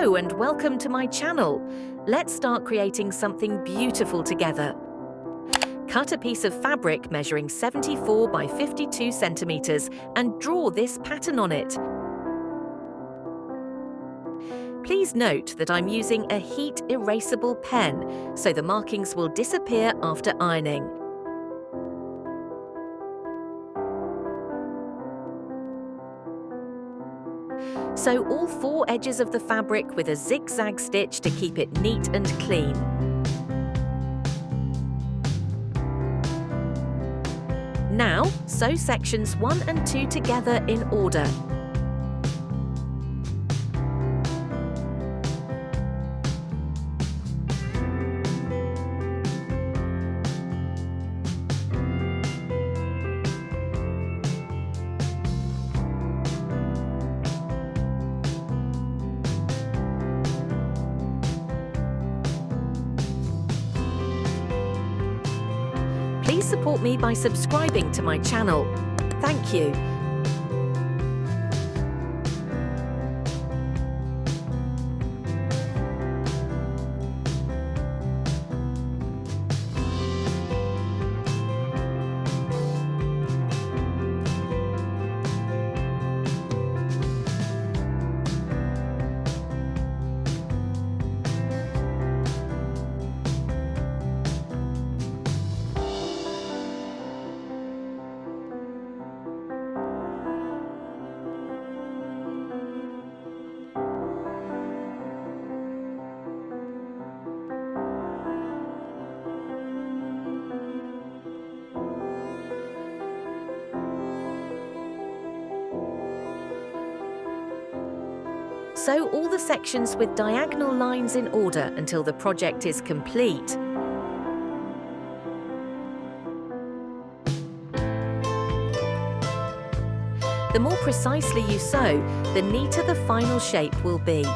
Hello and welcome to my channel. Let's start creating something beautiful together. Cut a piece of fabric measuring 74 by 52 centimeters and draw this pattern on it. Please note that I'm using a heat erasable pen, so the markings will disappear after ironing. Sew all 4 edges of the fabric with a zigzag stitch to keep it neat and clean. Now, sew sections 1 and 2 together in order. Please support me by subscribing to my channel. Thank you. Sew all the sections with diagonal lines in order until the project is complete. The more precisely you sew, the neater the final shape will be.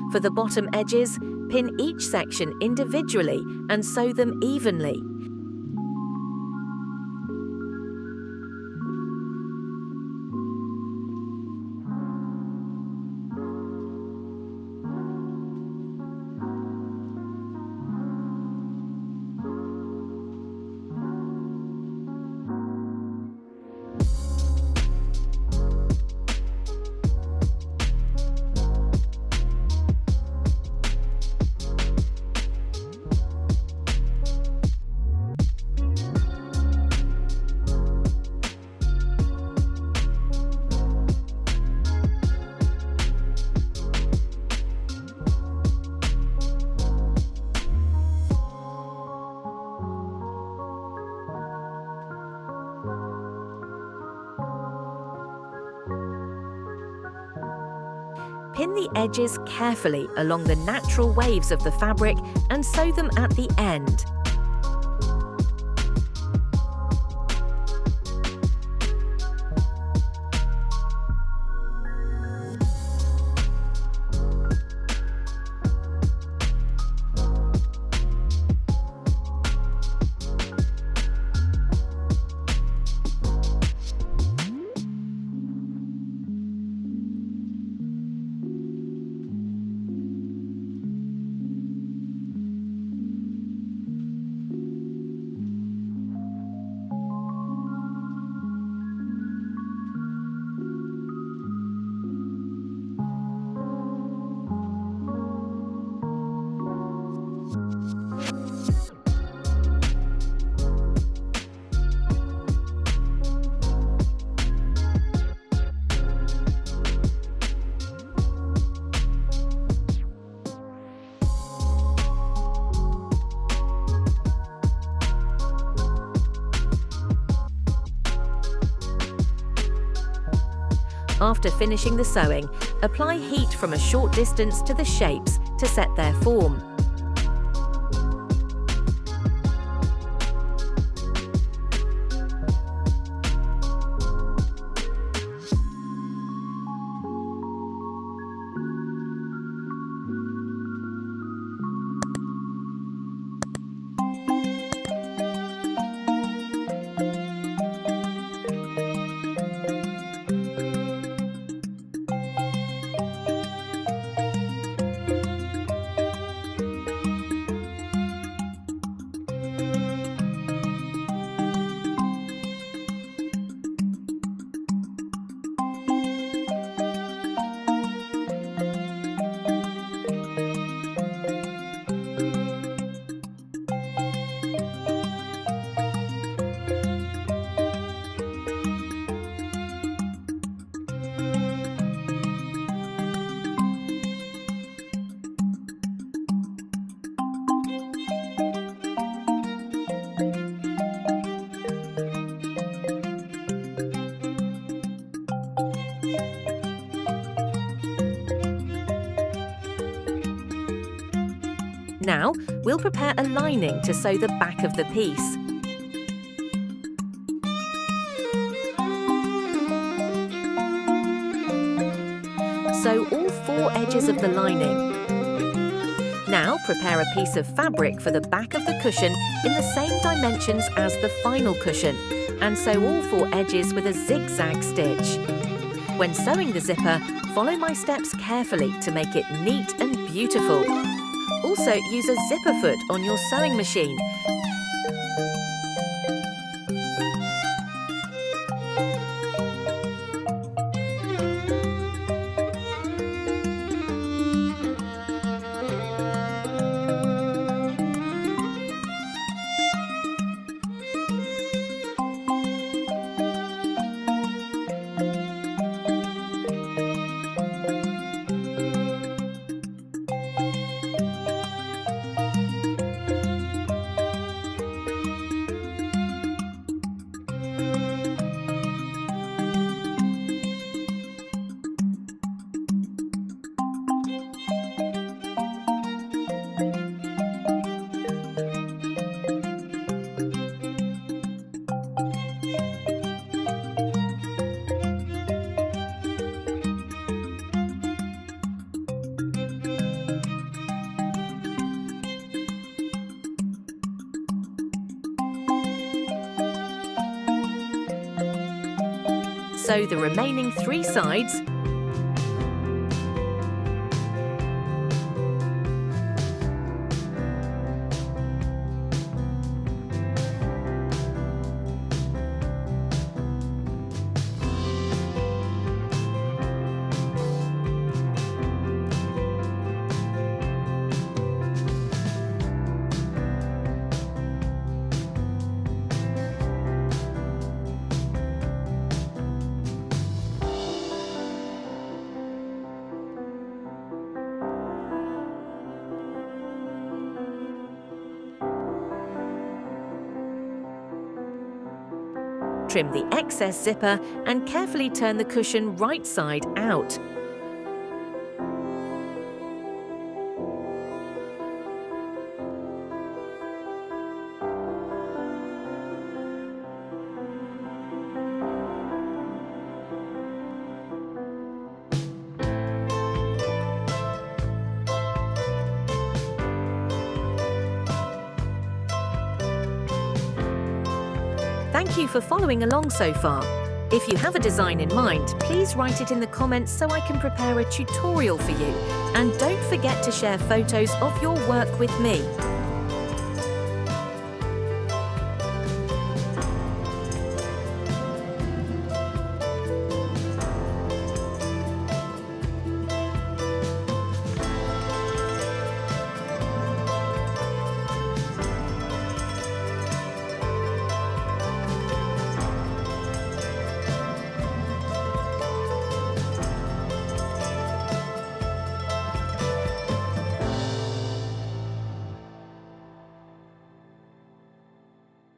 For the bottom edges, pin each section individually and sew them evenly. Pin the edges carefully along the natural waves of the fabric and sew them at the end. After finishing the sewing, apply heat from a short distance to the shapes to set their form. Now, we'll prepare a lining to sew the back of the piece. Sew all 4 edges of the lining. Now, prepare a piece of fabric for the back of the cushion in the same dimensions as the final cushion, and sew all 4 edges with a zigzag stitch. When sewing the zipper, follow my steps carefully to make it neat and beautiful. Also, use a zipper foot on your sewing machine. Sew the remaining 3 sides. Trim the excess zipper and carefully turn the cushion right side out. Thank you for following along so far. If you have a design in mind, please write it in the comments so I can prepare a tutorial for you. And don't forget to share photos of your work with me.